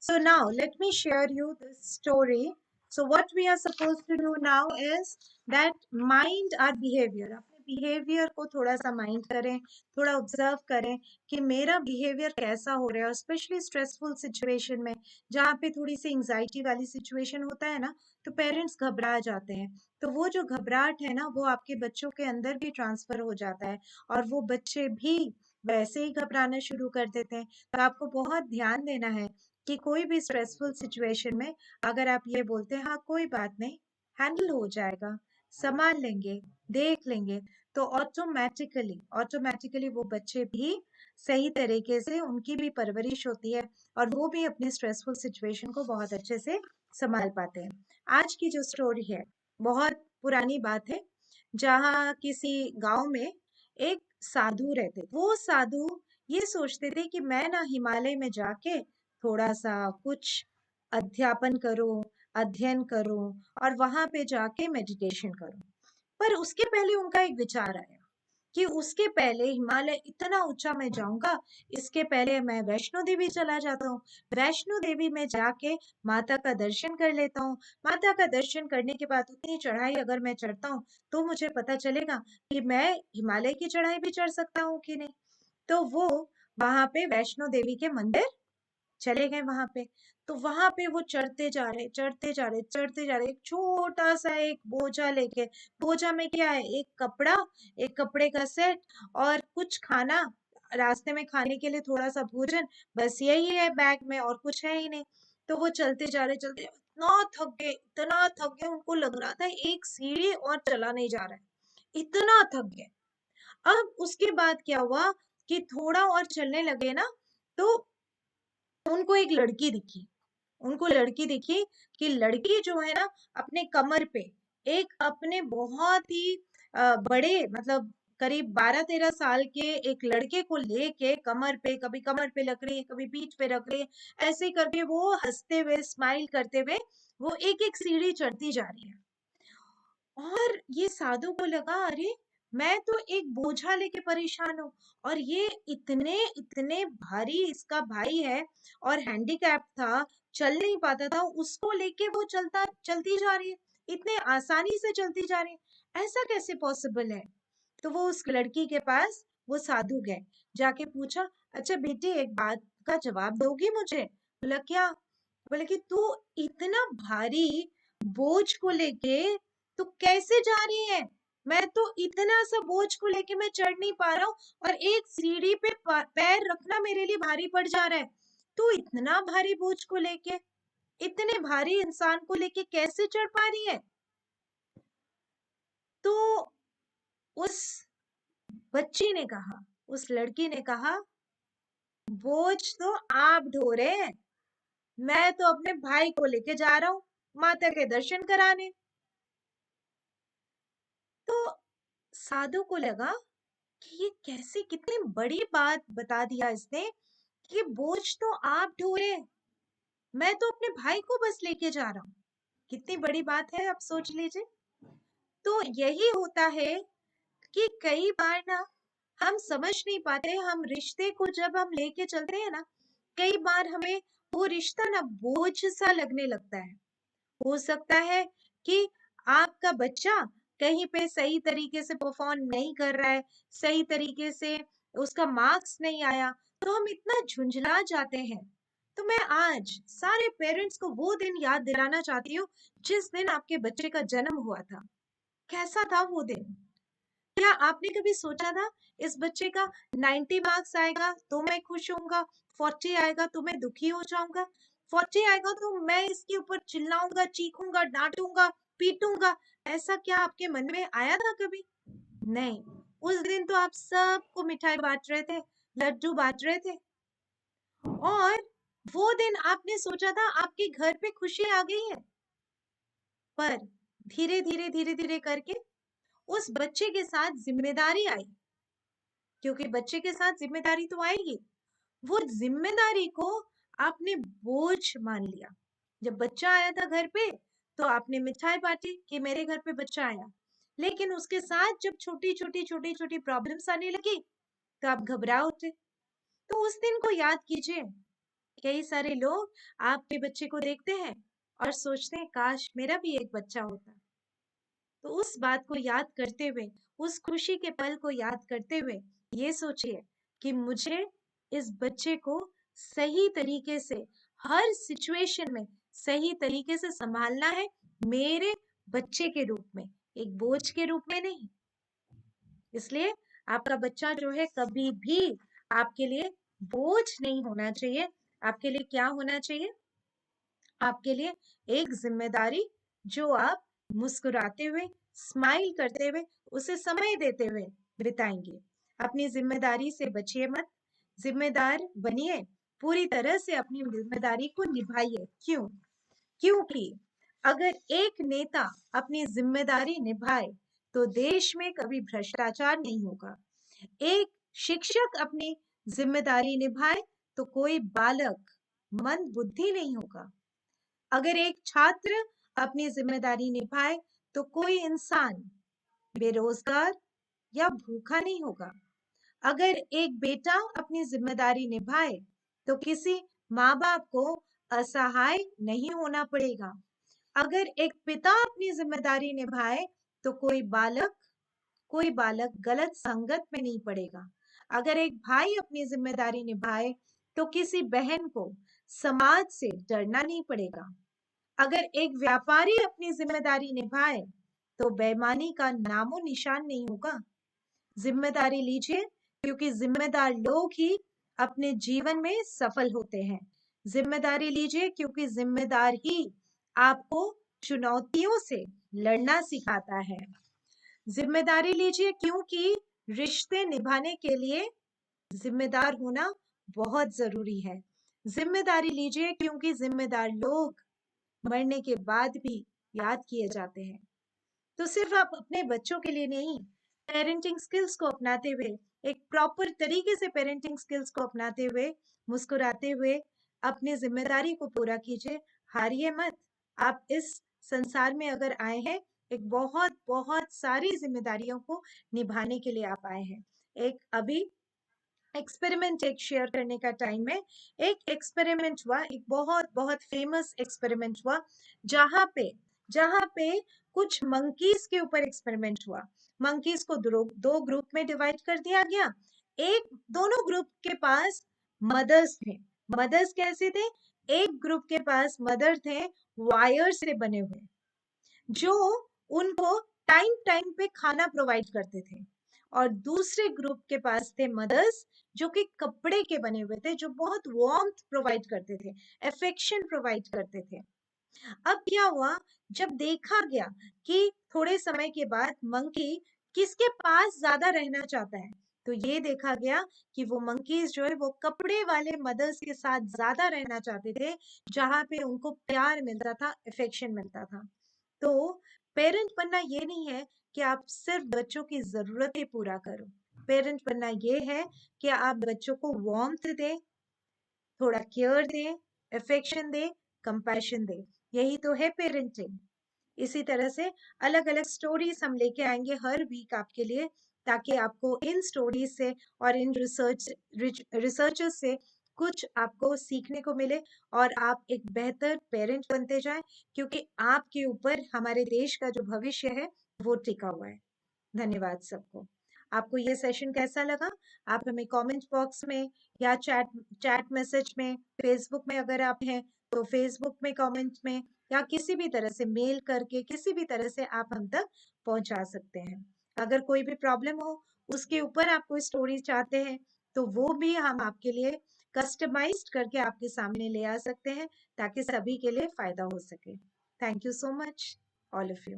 So now let me share you this story. So what we are supposed to do now is that mind our behavior. अपने behavior को थोड़ा सा mind करें, थोड़ा observe करें कि मेरा behavior कैसा हो रहा है, especially stressful situation में जहाँ पे थोड़ी सी anxiety वाली situation होता है ना, तो parents घबरा जाते हैं. तो वो जो घबराहट है ना, वो आपके बच्चों के अंदर भी ट्रांसफर हो जाता है और वो बच्चे भी वैसे ही घबराना शुरू कर देते हैं. तो आपको बहुत ध्यान देना है कि कोई भी स्ट्रेसफुल सिचुएशन में अगर आप ये बोलते हैं हाँ कोई बात नहीं, हैंडल हो जाएगा, संभाल लेंगे, देख लेंगे, तो ऑटोमेटिकली वो बच्चे भी सही तरीके से उनकी भी परवरिश होती है और वो भी अपने स्ट्रेसफुल सिचुएशन को बहुत अच्छे से संभाल पाते हैं. आज की जो स्टोरी है बहुत पुरानी बात है, जहाँ किसी गांव में एक साधु रहते. वो साधु ये सोचते थे कि मैं ना हिमालय में जाके थोड़ा सा कुछ अध्यापन करूं, अध्ययन करूं और वहां पे जाके मेडिटेशन करूं. पर उसके पहले उनका एक विचार आया कि उसके पहले हिमालय इतना ऊंचा मैं जाऊंगा, इसके पहले मैं वैष्णो देवी चला जाता हूँ. वैष्णो देवी में जाके माता का दर्शन कर लेता हूँ. माता का दर्शन करने के बाद उतनी चढ़ाई अगर मैं चढ़ता हूँ तो मुझे पता चलेगा कि मैं हिमालय की चढ़ाई भी चढ़ सकता हूँ कि नहीं. तो वो वहां पे वैष्णो देवी के मंदिर चले गए वहां पे. तो वहां पे वो चढ़ते जा रहे, एक छोटा सा एक बोझा लेके. बोझा में क्या है, एक कपड़ा, एक कपड़े का सेट और कुछ खाना, रास्ते में खाने के लिए थोड़ा सा भोजन, बस यही है बैग में और कुछ है ही नहीं. तो वो चलते इतना थक गए, उनको लग रहा था एक सीढ़ी और चला नहीं जा रहा है, इतना थक गए. अब उसके बाद क्या हुआ कि थोड़ा और चलने लगे ना, तो उनको एक लड़की दिखी. उनको लड़की दिखी कि लड़की जो है ना, अपने कमर पे एक अपने बहुत ही बड़े, मतलब करीब 12-13 साल के एक लड़के को लेके कमर पे, कभी कमर पे रख रही है, कभी पीठ पे रख रही है, ऐसे ही करके वो हंसते हुए, स्माइल करते हुए वो एक एक सीढ़ी चढ़ती जा रही है. और ये साधु को लगा, अरे मैं तो एक बोझा लेके परेशान हूँ और ये इतने इतने भारी इसका भाई है और हैंडीकैप था, चल नहीं पाता था, उसको लेके वो चलती जा रही है, इतने आसानी से चलती जा रही है, ऐसा कैसे पॉसिबल है. तो वो उस लड़की के पास वो साधु गए, जाके पूछा, अच्छा बेटी एक बात का जवाब दोगी मुझे. बोला क्या. बोले कि तू इतना भारी बोझ को लेके तू कैसे जा रही है. मैं तो इतना सा बोझ को लेके मैं चढ़ नहीं पा रहा हूँ और एक सीढ़ी पे पैर रखना मेरे लिए भारी पड़ जा रहा है. तू इतना भारी बोझ को लेके, इतने भारी इंसान को लेके कैसे चढ़ पा रही है. तो उस बच्ची ने कहा, उस लड़की ने कहा, बोझ तो आप ढो रहे हैं, मैं तो अपने भाई को लेके जा रहा हूँ माता के दर्शन कराने. तो साधु को लगा कि ये कैसे, कितनी बड़ी बात बता दिया इसने कि बोझ तो आप ढो रहे हैं, मैं तो अपने भाई को बस लेके जा रहा हूँ. कितनी बड़ी बात है, आप सोच लीजिए. तो यही होता है कि कई बार ना हम समझ नहीं पाते, हम रिश्ते को जब हम लेके चलते हैं ना, कई बार हमें वो रिश्ता ना बोझ सा लगने लगता है. हो सकता है कि आपका बच्चा कहीं पे सही तरीके से परफॉर्म नहीं कर रहा है, सही तरीके से उसका मार्क्स नहीं आया, तो हम इतना झुंझला जाते हैं. तो मैं आज सारे पेरेंट्स को वो दिन याद दिलाना चाहती हूँ जिस दिन आपके बच्चे का जन्म हुआ था. कैसा था वो दिन. क्या आपने कभी सोचा था इस बच्चे का 90 मार्क्स आएगा तो मैं खुश होऊंगा, 40 आएगा तो मैं दुखी हो जाऊंगा, 40 आएगा तो मैं इसके ऊपर चिल्लाऊंगा, चीखूंगा, डांटूंगा, पीटूंगा. ऐसा क्या आपके मन में आया था कभी. नहीं. उस दिन तो आप सबको मिठाई बांट रहे थे, लड्डू बांट रहे थे और वो दिन आपने सोचा था आपके घर पे खुशी आ गई है. पर धीरे धीरे करके उस बच्चे के साथ जिम्मेदारी आई, क्योंकि बच्चे के साथ जिम्मेदारी तो आएगी. वो जिम्मेदारी को आपने बोझ मान लिया. जब बच्चा आया था घर पे तो आपने मिठाई बांटी कि मेरे घर पे बच्चा आया, लेकिन उसके साथ जब छोटी छोटी प्रॉब्लम्स आने लगी तो आप घबरा उठे. तो उस दिन को याद कीजिए कई सारे लोग आपके बच्चे को देखते हैं और सोचते हैं काश मेरा भी एक बच्चा होता। तो उस बात को याद करते हुए, उस खुशी के पल को याद करते हुए ये सोचिए कि मुझे इस बच्चे को सही तरीके से, हर सिचुएशन में सही तरीके से संभालना है, मेरे बच्चे के रूप में, एक बोझ के रूप में नहीं। इसलिए आपका बच्चा जो है कभी भी आपके लिए बोझ नहीं होना चाहिए। आपके लिए क्या होना चाहिए? आपके लिए एक जिम्मेदारी, जो आप मुस्कुराते हुए, स्माइल करते हुए, उसे समय देते हुए बिताएंगे। अपनी जिम्मेदारी से बचिए मत, जिम्मेदार बनिए, पूरी तरह से अपनी जिम्मेदारी को निभाइए। क्यों? क्योंकि अगर एक नेता अपनी जिम्मेदारी निभाए तो देश में कभी भ्रष्टाचार नहीं होगा। एक शिक्षक अपनी जिम्मेदारी निभाए तो कोई बालक मंद बुद्धि नहीं होगा। अगर एक छात्र अपनी जिम्मेदारी निभाए तो कोई इंसान बेरोजगार या भूखा नहीं होगा। अगर एक बेटा अपनी जिम्मेदारी निभाए तो किसी माँ बाप को असहाय नहीं होना पड़ेगा। अगर एक पिता अपनी जिम्मेदारी निभाए तो कोई बालक गलत संगत में नहीं पड़ेगा। अगर एक भाई अपनी जिम्मेदारी निभाए तो किसी बहन को समाज से डरना नहीं पड़ेगा। अगर एक व्यापारी अपनी जिम्मेदारी निभाए तो बेईमानी का नामो निशान नहीं होगा। जिम्मेदारी लीजिए, क्योंकि जिम्मेदार लोग ही अपने जीवन में सफल होते हैं। जिम्मेदारी लीजिए, क्योंकि जिम्मेदार ही आपको चुनौतियों से लड़ना सिखाता है। जिम्मेदारी लीजिए, क्योंकि रिश्ते निभाने के लिए जिम्मेदार होना बहुत जरूरी है। जिम्मेदारी लीजिए, क्योंकि जिम्मेदार लोग मरने के बाद भी याद किए जाते हैं। तो सिर्फ आप अपने बच्चों के लिए नहीं, पेरेंटिंग स्किल्स को अपनाते हुए, एक प्रॉपर तरीके से पेरेंटिंग स्किल्स को अपनाते हुए, मुस्कुराते हुए अपनी जिम्मेदारी को पूरा कीजिए। हारिए मत। आप इस संसार में अगर आए हैं, एक बहुत बहुत सारी जिम्मेदारियों को निभाने के लिए आप आए हैं। एक अभी एक्सपेरिमेंट एक शेयर करने का टाइम है। एक एक्सपेरिमेंट हुआ, एक बहुत बहुत फेमस एक्सपेरिमेंट हुआ, जहां पे कुछ मंकीज के ऊपर एक्सपेरिमेंट हुआ। मंकीज को दो ग्रुप में डिवाइड कर दिया गया। दोनों ग्रुप के पास मदर्स थे। मदर्स कैसे थे? एक ग्रुप के पास मदर थे वायर से बने हुए, जो उनको टाइम टाइम पे खाना प्रोवाइड करते थे। और दूसरे ग्रुप के पास थे मदर्स, जो कि कपड़े के बने हुए थे, जो बहुत वार्मथ प्रोवाइड करते थे, अफेक्शन प्रोवाइड करते थे। अब क्या हुआ, जब देखा गया कि थोड़े समय के बाद मंकी किसके पास ज्यादा रहना चाहता है, तो ये देखा गया कि वो मंकीज जो है वो कपड़े वाले मदर्स के साथ ज्यादा रहना चाहते थे, जहां पे उनको प्यार मिलता था, अफेक्शन मिलता था। तो पेरेंट बनना ये नहीं है कि आप सिर्फ बच्चों की जरूरतें पूरा करो। पेरेंट बनना ये है कि आप बच्चों को वार्मथ दें, थोड़ा केयर दें, अफेक्शन दें, कंपैशन दें। यही तो है पेरेंटिंग। इसी तरह से अलग अलग स्टोरीज हम लेके आएंगे हर वीक आपके लिए, ताकि आपको इन स्टोरीज से और इन रिसर्चर्स से कुछ आपको सीखने को मिले और आप एक बेहतर पेरेंट बनते जाएं, क्योंकि आपके ऊपर हमारे देश का जो भविष्य है वो टिका हुआ है। धन्यवाद सबको। आपको ये सेशन कैसा लगा? आप हमें कमेंट बॉक्स में या चैट मैसेज में, फेसबुक में अगर आप हैं तो फेसबुक में कमेंट में, या किसी भी तरह से मेल करके, किसी भी तरह से आप हम तक पहुंचा सकते हैं। अगर कोई भी प्रॉब्लम हो, उसके ऊपर आप कोई स्टोरी चाहते हैं, तो वो भी हम आपके लिए कस्टमाइज्ड करके आपके सामने ले आ सकते हैं, ताकि सभी के लिए फायदा हो सके। Thank you so much all of you.